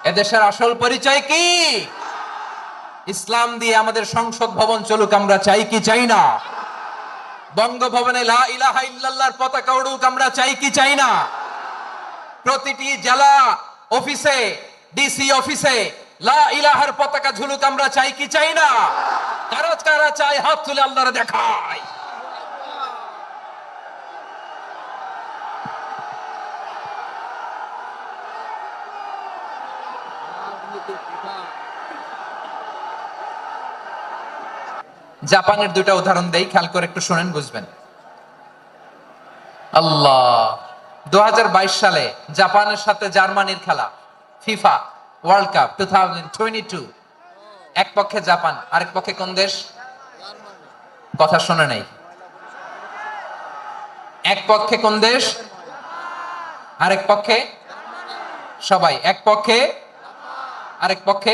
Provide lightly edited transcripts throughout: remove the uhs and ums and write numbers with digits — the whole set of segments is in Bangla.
এদেশের আসল পরিচয় কি? ইসলাম দিয়ে আমাদের সংসদ ভবন চলুক, আমরা চাই কি চাই না? বঙ্গভবনে লা ইলাহা ইল্লাল্লাহর পতাকা উড়ুক, আমরা চাই কি চাই না? প্রতিটি জেলা অফিসে, ডিসি অফিসে লা ইলাহার পতাকা ঝুলুক, আমরা চাই কি চাই না? কারা কারা চাই হাত তুলে আল্লাহরে দেখায়। জাপানের দুইটা উদাহরণ দেই, খেয়াল করে একটু শুনেন, বুঝবেন। আল্লাহ, 2022 সালে জাপানের সাথে জার্মানির খেলা, ফিফা ওয়ার্ল্ড কাপ 2022। এক পক্ষে জাপান, আরেক পক্ষে কোন দেশ? কথা শুনে নাই। এক পক্ষে কোন দেশ? আরেক পক্ষে? সবাই এক পক্ষে, আরেক পক্ষে।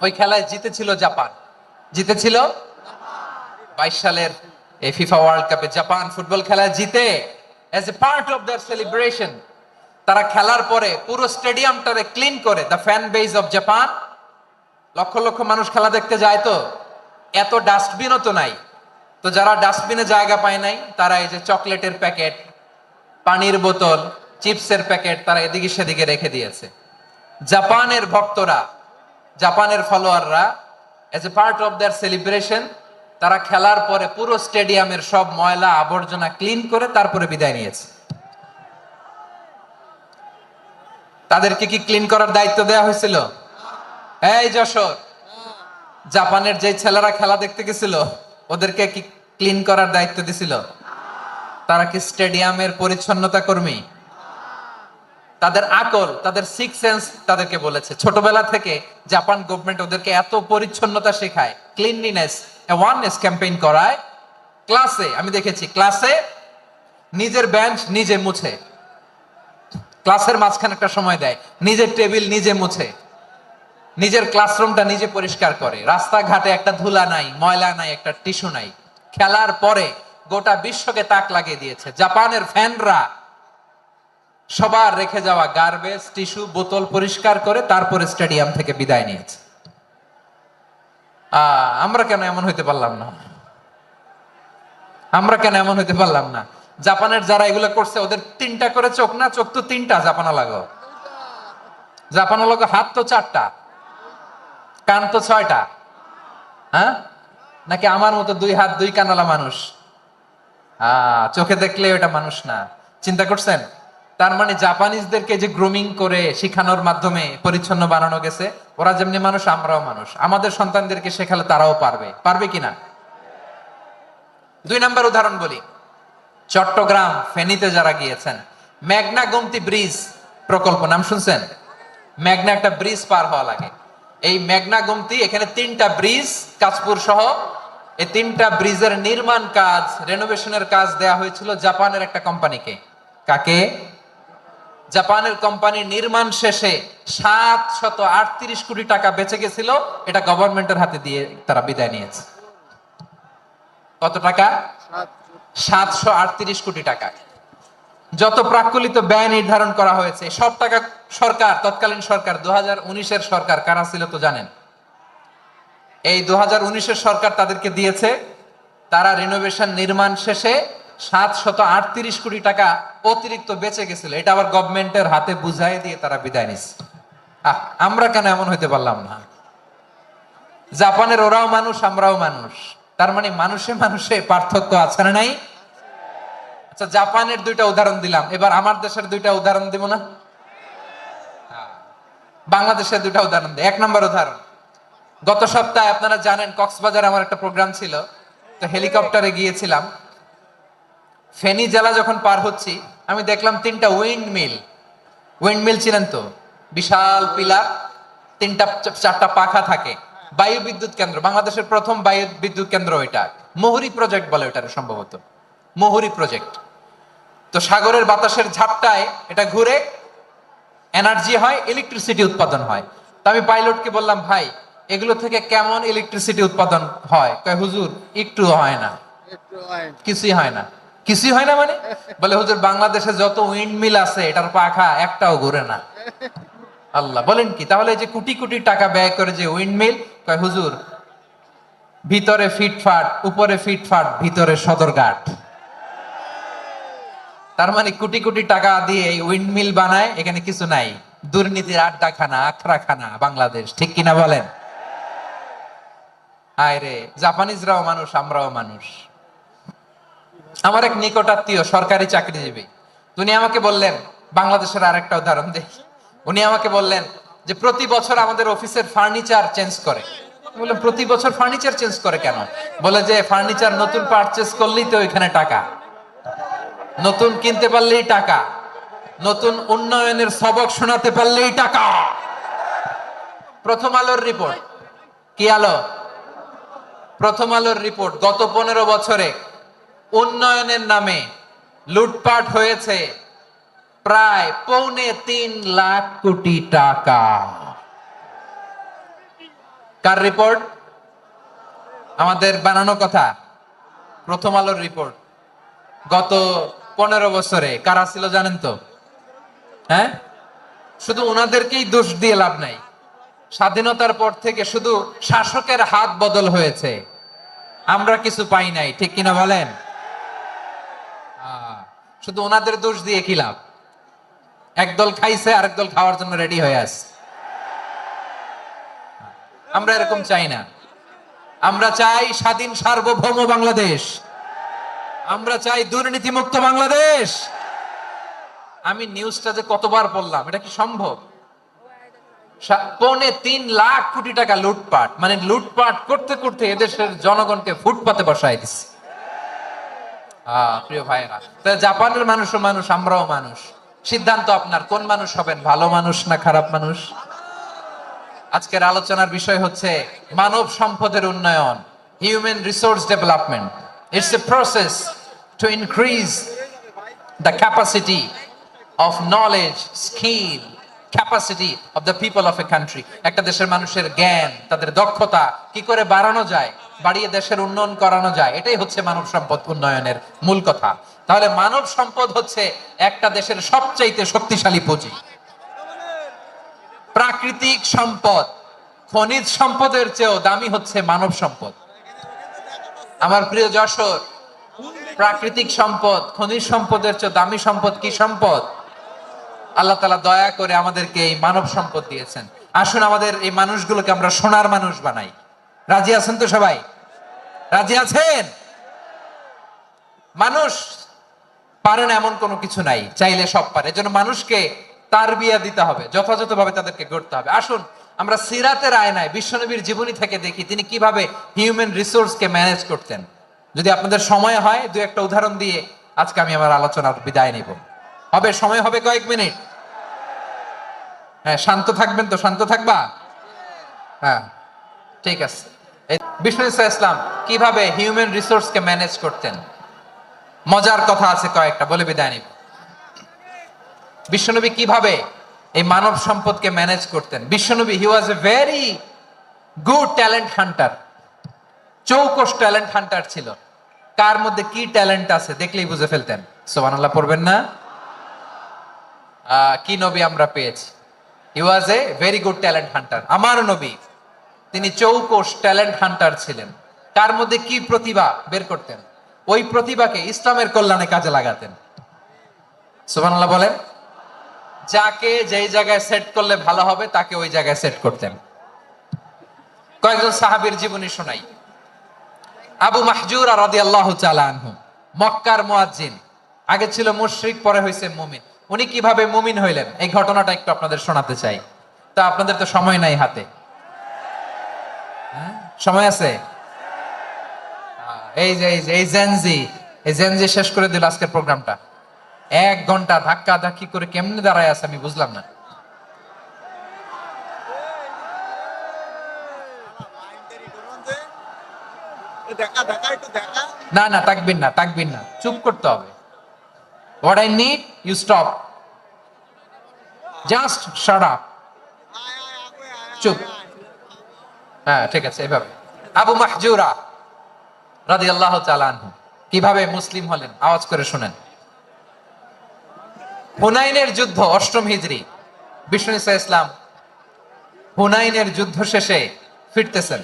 ওই খেলায় জিতেছিল জাপান, জিতেছিল 22 সালের এই ফিফা ওয়ার্ল্ড কাপে জাপান ফুটবল খেলায় জিতে as a part of their celebration তারা খেলার পরে পুরো স্টেডিয়ামটারে ক্লিন করে। The fan base of Japan, লক্ষ লক্ষ মানুষ খেলা দেখতে যায়, তো এত ডাস্টবিনও তো নাই, তো যারা ডাস্টবিনে জায়গা পায় নাই তারা এই যে চকলেটের প্যাকেট, পানির বোতল, চিপসের প্যাকেট তারা এদিকে সেদিকে রেখে দিয়েছে। জাপানের ভক্তরা, জাপানের ফলোয়াররা as a part of their celebration তারা খেলার পরে পুরো স্টেডিয়ামের সব ময়লা আবর্জনা ক্লিন করে তারপরে বিদায় নিয়েছে। তাদেরকে কি ক্লিন করার দায়িত্ব দেওয়া হয়েছিল? এই যশোর, জাপানের যে ছেলেরা খেলা দেখতে গেছিল ওদেরকে কি ক্লিন করার দায়িত্ব দিছিল? তারা কি স্টেডিয়ামের পরিচ্ছন্নতা কর্মী? তাদের আকল, তাদের সিক্স সেন্স তাদেরকে বলেছে। ছোটবেলা থেকে জাপান গভর্নমেন্ট ওদেরকে এত পরিচ্ছন্নতা শেখায়, ক্লিনলিনেস অ্যাওয়ারনেস ক্যাম্পেইন করায়। ক্লাসে আমি দেখেছি, ক্লাসে নিজের বেঞ্চ নিজে মুছে, ক্লাসের মাঝখানে একটা সময় দেয়, নিজের টেবিল নিজে মুছে, নিজের ক্লাসরুমটা নিজে পরিষ্কার করে। রাস্তাঘাটে একটা ধুলা নাই, ময়লা নাই, একটা টিস্যু নাই। খেলার পরে গোটা বিশ্বকে তাক লাগিয়ে দিয়েছে। জাপানের ফ্যানরা সবার রেখে যাওয়া গার্বেজ, টিস্যু, বোতল পরিষ্কার করে তারপরে স্টেডিয়াম থেকে বিদায় নিয়েছে। আমরা কেন এমন হইতে পারলাম না? আমরা কেন এমন হইতে পারলাম না? জাপানের যারা এগুলো করছে ওদের তিনটা করে চোখ না? চোখ তো তিনটা জাপানা লাগো, জাপানা লাগো। হাত তো চারটা, কান তো ছয়টা। হ্যাঁ, নাকি আমার মতো দুই হাত দুই কানালা মানুষ? চোখে দেখলে ওটা মানুষ না। চিন্তা করছেন? তার মানে জাপানিজদেরকে যে গ্রুমিং করে শিখানোর মাধ্যমে পরিচ্ছন্ন বানানো গেছে। ওরা যেমনি মানুষ, আমরাও মানুষ। আমাদের সন্তানদেরকে শেখালে তারাও পারবে, পারবে কিনা? 2 নাম্বার উদাহরণ বলি। চট্টগ্রাম ফেনীতে যারা গিয়েছেন, মেঘনা গোমতী ব্রিজ প্রকল্প নাম শুনছেন? মেঘনা একটা ব্রিজ পার হওয়া লাগে। এই মেঘনা গোমতী, এখানে 3টা ব্রিজ কাঁচপুর সহ, এই 3টা ব্রিজের নির্মাণ কাজ, রেনোভেশনের কাজ দেয়া হয়েছিল জাপানের একটা কোম্পানিকে। কাকে? জাপানের কোম্পানির নির্মাণ শেষে 738 কোটি টাকা বেঁচে গেছিল, এটা গভর্নমেন্টের হাতে দিয়ে তারা বিদায় নিয়েছে। কত টাকা? 738 কোটি টাকা। যত প্রাক্কলিত ব্যয় নির্ধারণ করা হয়েছে সব টাকা সরকার, তৎকালীন সরকার 2019-এর সরকার কারা ছিল তো জানেন? এই 2019-এর সরকার তাদেরকে দিয়েছে। তারা রিনোভেশন নির্মাণ শেষে 738 কোটি টাকা অতিরিক্ত বেঁচে গেছিল, এটা আবার গভর্নমেন্টের হাতে বুঝাই দিয়ে তারা বিদায় নিচ্ছে। আমরা কেন এমন হইতে পারলাম না? জাপানের ওরাও মানুষ, আমরাও মানুষ। তার মানে মানুষে মানুষে পার্থক্য আছে না নাই? আচ্ছা, জাপানের 2টা উদাহরণ দিলাম, এবার আমার দেশের 2টা উদাহরণ দিব না? বাংলাদেশের 2টা উদাহরণ দিই। 1 নম্বর উদাহরণ, গত সপ্তাহে আপনারা জানেন কক্সবাজারে আমার একটা প্রোগ্রাম ছিল, তো হেলিকপ্টারে গিয়েছিলাম। ফেনী জেলা যখন পার হচ্ছি আমি দেখলাম 3টা উইন্ডমিল। উইন্ডমিল ছিলেন তো? বিশাল পিলার, 3টা 4টা পাখা থাকে। বায়ু বিদ্যুৎ কেন্দ্র, বাংলাদেশের প্রথম বায়ু বিদ্যুৎ কেন্দ্র এটা। মোহরি প্রজেক্ট বলে ওটা, সম্ভবত মোহরি প্রজেক্ট। তো সাগরের বাতাসের ঝাপটায় এটা ঘুরে এনার্জি হয়, ইলেকট্রিসিটি উৎপাদন হয়। তো আমি পাইলটকে বললাম, ভাই এগুলো থেকে কেমন ইলেকট্রিসিটি উৎপাদন হয়? কয়, হুজুর একটু হয় না, কিছুই হয় না। কিছুই হয় না মানে? বলে, হুজুর বাংলাদেশে যত উইন্ড মিল আছে এটার পাখা একটাও ঘুরে না। আল্লাহ, বলেন কি? তাহলে এই যে কোটি কোটি টাকা ব্যয় করে যে উইন্ডমিল, কয় হুজুর ভিতরে ফিটফাট, উপরে ফিটফাট, ভিতরে সদরঘাট। তার মানে কোটি কোটি টাকা দিয়ে এই উইন্ডমিল বানায়, এখানে কিছু নাই। দুর্নীতির আড্ডাখানা, আখড়াখানা বাংলাদেশ, ঠিক কিনা বলেন? আয় রে, জাপানিজরাও মানুষ, আমরাও মানুষ। আমার এক নিকটাত্মীয় সরকারি চাকরিজীবী, উনি আমাকে বললেন, বাংলাদেশের আরেকটা উদাহরণ দেখি। উনি আমাকে বললেন যে প্রতি বছর আমাদের অফিসের ফার্নিচার চেঞ্জ করে। আমি বললাম প্রতি বছর ফার্নিচার চেঞ্জ করে কেন? বলে যে ফার্নিচার নতুন পারচেজ করলেই তো ওইখানে টাকা, নতুন কিনতে পারলেই টাকা, নতুন উন্নয়নের সবক শোনাতে পারলেই টাকা। প্রথম আলোর রিপোর্ট, কি আলো? প্রথম আলোর রিপোর্ট, গত 15 বছরে উন্নয়নের নামে লুটপাট হয়েছে প্রায় 3.25 লাখ কোটি টাকা। কার রিপোর্ট? আমাদের বানানো কথা। প্রথম আলোর রিপোর্ট। গত 15 বছরে কারা ছিল জানেন তো? হ্যাঁ, শুধু ওনাদেরকেই দোষ দিয়ে লাভ নাই। স্বাধীনতার পর থেকে শুধু শাসকের হাত বদল হয়েছে, আমরা কিছু পাই নাই, ঠিক কিনা বলেন? শুধু ওনাদের দোষ দিয়ে কি লাভ? একদল খাইছে, আরেক দল খাওয়ার জন্য রেডি হয়ে আছে। আমরা এরকম চাই না। আমরা চাই স্বাধীন সার্বভৌম বাংলাদেশ। আমরা চাই দুর্নীতিমুক্ত বাংলাদেশ। আমি নিউজটা যে কতবার বললাম, এটা কি সম্ভব? 3.25 লাখ কোটি টাকা লুটপাট, মানে লুটপাট করতে করতে এদেশের জনগণকে ফুটপাতে বসায় দিচ্ছে। প্রিয় ভাইরা, জাপানের মানুষও মানুষ, আমরাও মানুষ। সিদ্ধান্ত আপনার, কোন মানুষ হবেন, ভালো মানুষ না খারাপ মানুষ? আজকের আলোচনার বিষয় হচ্ছে মানব সম্পদের উন্নয়ন, human resource development. It's a process to increase the capacity of knowledge, skill, capacity of the people of a country. একটা দেশের মানুষের জ্ঞান, তাদের দক্ষতা কি করে বাড়ানো যায়, বাড়িয়ে দেশের উন্নয়ন করানো যায়, এটাই হচ্ছে মানব সম্পদ উন্নয়নের মূল কথা। তাহলে মানব সম্পদ হচ্ছে একটা দেশের সবচাইতে শক্তিশালী পুঁজি। প্রাকৃতিক সম্পদ, খনিজ সম্পদের চেয়েও দামি হচ্ছে মানব সম্পদ। আমার প্রিয় যশোর, প্রাকৃতিক সম্পদ, খনিজ সম্পদের চেয়ে দামি সম্পদ কি সম্পদ? আল্লাহ তাআলা দয়া করে আমাদেরকে এই মানব সম্পদ দিয়েছেন। আসুন আমাদের এই মানুষগুলোকে আমরা সোনার মানুষ বানাই। রাজি আছেন তো সবাই? রাজি আছেন? মানুষ পারে না এমন কোনো কিছু নাই, চাইলে সব পারে। এজন্য মানুষকে তারবিয়া দিতে হবে, যথাযথভাবে তাদেরকে গড়তে হবে। আসুন আমরা সিরাতের আয়নায় বিশ্বনবীর জীবনী থেকে দেখি তিনি কিভাবে হিউম্যান রিসোর্সকে ম্যানেজ করতেন। যদি আপনাদের সময় হয়, দু একটা উদাহরণ দিয়ে আজকে আমি আমার আলোচনার বিদায় নিব। হবে সময় হবে কয়েক মিনিট? হ্যাঁ, শান্ত থাকবেন তো? শান্ত থাকবা? হ্যাঁ, ঠিক আছে। বিষ্ণু ইসলাম কিভাবে হিউম্যান রিসোর্সকে ম্যানেজ করতেন, মজার কথা আছে কয়েকটা, বলে বিদায় নিব। বিশ্বনবী কিভাবে এই মানব সম্পদকে ম্যানেজ করতেন? বিশ্বনবী, he was a very good talent hunter, চৌকস ট্যালেন্ট হান্টার ছিল। কার মধ্যে কি ট্যালেন্ট আছে দেখলেই বুঝে ফেলতেন। সুবহানাল্লাহ পড়বেন না? কি নবী আমরা পেয়েছি! He was a very good talent hunter. আমার নবী, তিনি চৌকস ট্যালেন্ট হান্টার ছিলেন। কার মধ্যে কি প্রতিভা বের করতেন, ওই প্রতিভাকে ইসলামের কল্যাণে কাজে লাগাতেন। সুবহানাল্লাহ বলেন। যাকে যেই জায়গায় সেট করলে ভালো হবে তাকে ওই জায়গায় সেট করতেন। কয়েকজন সাহাবীর জীবনী শোনাই। আবু মাহজুরা রাদিয়াল্লাহু তাআলা আনহু, মক্কার মুয়াজ্জিন, আগে ছিল মুশরিক, পরে হইছে মুমিন। উনি কিভাবে মুমিন হইলেন এই ঘটনাটা একটু আপনাদের শোনাতে চাই। তা আপনাদের তো সময় নাই হাতে, সময় আছে? এই জেনজি শেষ করে দিল আজকের প্রোগ্রামটা। 1 ঘন্টা ধাক্কা ধাক্কি করে কেমনে দাঁড়ায় আছে আমি বুঝলাম না। না না, তাকবির না, তাকবির না, চুপ করতে হবে। What I need, you stop. Just shut up. চুপ। হ্যাঁ, ঠিক আছে, এভাবে। আবু মাহজুরা রাদিয়াল্লাহু তাআলা আনহু কিভাবে মুসলিম হলেন, আওয়াজ করে শুনেন। হুনাইনের যুদ্ধ 8ম হিজরি, বিষ্ণু ইসা ইসলাম হুনাইনের যুদ্ধ শেষে ফিরতেছেন,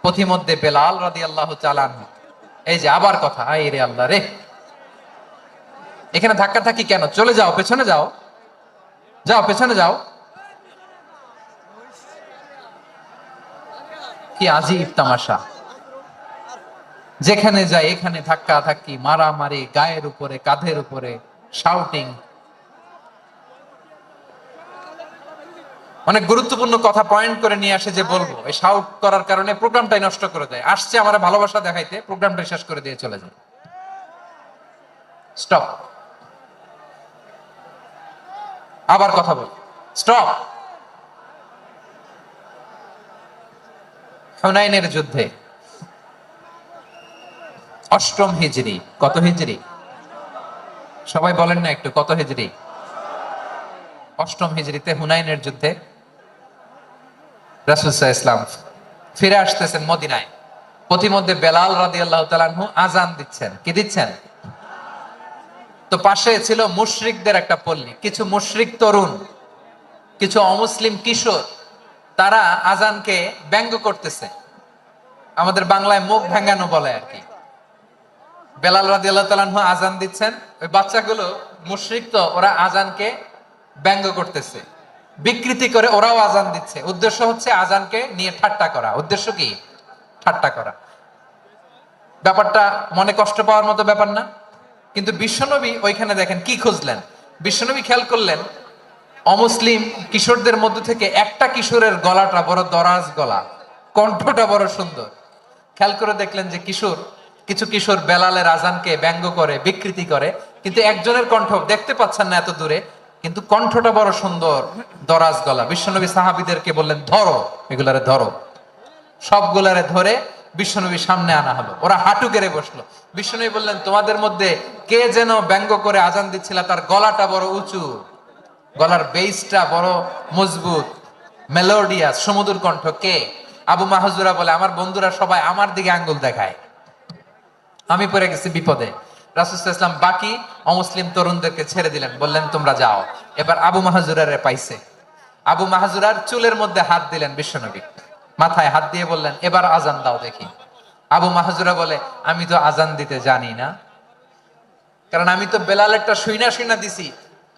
পথিমধ্যে বেলাল রাদিয়াল্লাহু তাআলা আনহু, এই যে আবার কথা, আই রে আল্লাহ রে, এখানে ধাক্কা থাকি কেন, চলে যাও, পেছনে যাও, যাও পেছনে যাও। কি আজীব তামাশা, যেখানে যায় এখানে ধাক্কা ধাক্কি, মারামারি, গায়ের উপরে কাঁধের উপরে শাউটিং। অনেক গুরুত্বপূর্ণ কথা পয়েন্ট করে নিয়ে আসে যে বলবো, এই শাউট করার কারণে প্রোগ্রামটাই নষ্ট করে দেয়। আসছে আমার ভালোবাসা দেখাইতে, প্রোগ্রামটা শেষ করে দিয়ে চলে যায়। স্টপ, আবার কথা বল, স্টপ। হুনাইনের যুদ্ধে অষ্টম হিজরি, কত হিজরি সবাই বলেন না একটু, কত হিজরি? অষ্টম হিজরিতে হুনাইনের যুদ্ধে রাসূল সাল্লাল্লাহু আলাইহি ওয়াসাল্লাম ফিরে আসতেছেন মদিনায়। পথিমধ্যে বেলাল রাদিয়াল্লাহু তাআলা আনহু আযান দিচ্ছেন। কি দিচ্ছেন? তো পাশে ছিল মুশরিকদের একটা পল্লী, কিছু মুশরিক তরুণ, কিছু অমুসলিম কিশোর, তারা আযানকে ব্যঙ্গ করতেছে, আমাদের বাংলায় মুখ ভেঙ্গানো বলে আর কি। বেলাল রাদিয়াল্লাহু তাআলা আনহু আযান দিচ্ছেন, ওই বাচ্চাগুলো মুশরিক, তো ওরা আযানকে ব্যঙ্গ করতেছে, বিকৃতি করে ওরাও আযান দিচ্ছে। উদ্দেশ্য হচ্ছে আযানকে নিয়ে ঠাট্টা করা। উদ্দেশ্য কি? ঠাট্টা করা। ব্যাপারটা মনে কষ্ট পাওয়ার মতো ব্যাপার না? কিন্তু বিশ্বনবী ওইখানে দেখেন কি খুঁজলেন। বিশ্বনবী খেয়াল করলেন অমুসলিম কিশোরদের মধ্য থেকে একটা কিশোরের গলাটা বড় দরাজ গলা, কণ্ঠটা বড় সুন্দর। খেয়াল করে দেখলেন যে কিছু কিশোর বেলালের আযানকে ব্যঙ্গ করে, বিকৃতি করে, কিন্তু একজনের কণ্ঠ দেখতে পাচ্ছেন না এত দূরে, কিন্তু কণ্ঠটা বড় সুন্দর, দরাজ গলা। বিশ্বনবী সাহাবীদেরকে বললেন, ধরো এগুলারে, ধরো। সবগুলারে ধরে বিশ্বনবীর সামনে আনা হলো। ওরা হাঁটু গেড়ে বসলো। বিশ্বনবী বললেন, তোমাদের মধ্যে কে যেন ব্যঙ্গ করে আযান দিচ্ছিল, তার গলাটা বড় উঁচু, গলার বেসটা বড় মজবুত, মেলোডিয়াস, সুমধুর কণ্ঠ, কে? আবু মাহজুরা বলে, আমার বন্ধুরা সবাই আমার দিকে আঙ্গুল দেখায়, আমি পড়ে গেছি বিপদে। রাসূল সাল্লাল্লাহু আলাইহি ওয়াসাল্লাম বাকি অমুসলিম তরুণদেরকে ছেড়ে দিলেন, বললেন তোমরা যাও। এবার আবু মাহজুরারে পাইছে। আবু মাহজুরার চুলের মধ্যে হাত দিলেন বিশ্বনবী, মাথায় হাত দিয়ে বললেন, এবার আযান দাও দেখি। আবু মাহজুরা বলে, আমি তো আযান দিতে জানি না, কারণ আমি তো বেলালেরটা শুইনা দিছি,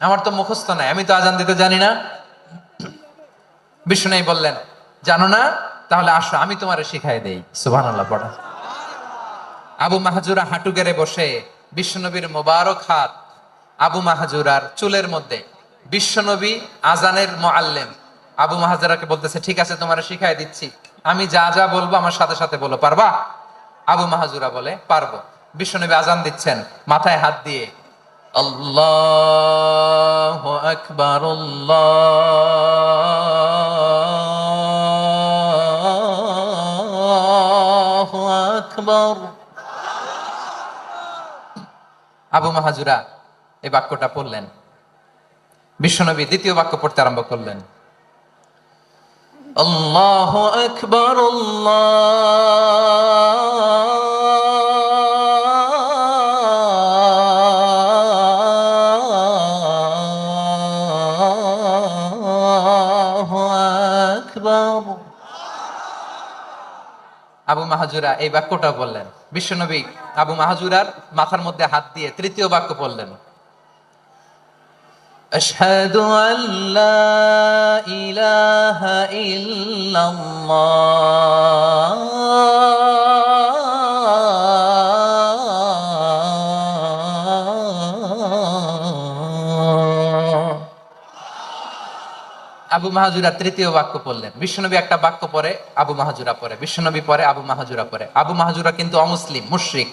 আমার তো মুখস্থ নাই, আমি তো আযান দিতে জানি না। বিশ্বনবী বললেন, জানো না? তাহলে আসো আমি তোমারে শিখাই দেই। সুবহানাল্লাহ পড়া। আবু মাহজুরা হাঁটু গেড়ে বসে, বিশ্বনবীর মোবারক হাত আবু মাহজুরার চুলের মধ্যে। বিশ্বনবী আযানের মুআল্লিম আবু মাহজুরাকে বলতেছে, ঠিক আছে তোমারে শিখাই দিচ্ছি, আমি যা যা বলবো আমার সাথে সাথে বলো, পারবা? আবু মাহজুরা বলে, পারবো। বিশ্বনবী আযান দিচ্ছেন, মাথায় হাত দিয়ে আল্লাহু আকবার, আল্লাহু আকবার। আবু মাহজুরা এই বাক্যটা পড়লেন। বিশ্বনবী দ্বিতীয় বাক্য পড়তে আরম্ভ করলেন, আল্লাহু আকবার, আল্লাহু আকবার। আবু মাহজুরা এই বাক্যটা বললেন। বিশ্বনবী আবু মাহজুরার মাথার মধ্যে হাত দিয়ে তৃতীয় বাক্য পড়লেন, আশহাদু আল্লা ইলাহা ইল্লাল্লাহ। আবু মাহজুরা তৃতীয় বাক্য পড়লেন। বিশ্বনবী একটা বাক্য পরে আবু মাহজুরা পরে, বিশ্বনবী পরে আবু মাহজুরা পরে। আবু মাহজুরা কিন্তু অমুসলিম, মুশরিক।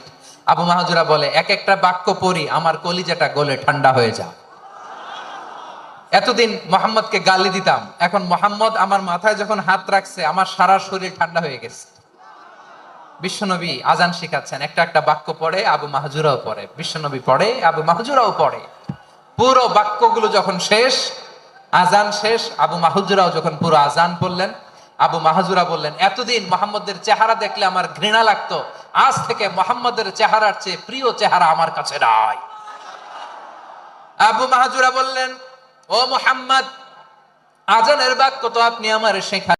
আবু মাহজুরা বলে, এক একটা বাক্য পড়ি আমার কলিজাটা গলে ঠান্ডা হয়ে যায়। এতদিন মোহাম্মদকে গালি দিতাম, এখন মোহাম্মদ আমার মাথায় যখন হাত রাখছে আমার সারা শরীর ঠান্ডা হয়ে গেছে। বিশ্বনবী আযান শিখাচ্ছেন, একটা একটা বাক্য পড়ে আবু মাহজুরাও পড়ে, বিশ্বনবী পড়ে আবু মাহজুরাও পড়ে। পুরো বাক্যগুলো যখন শেষ, আযান শেষ, আবু মাহজুরাও যখন পুরো আযান পড়লেন, আবু মাহজুরা বললেন, এতদিন মোহাম্মদের চেহারা দেখলে আমার ঘৃণা লাগতো, আজ থেকে মোহাম্মদের চেহারার চেয়ে প্রিয় চেহারা আমার কাছে নাই। আবু মাহজুরা বললেন, ও মুহাম্মদ, আযানের বাক্য তো আপনি আমার শেখা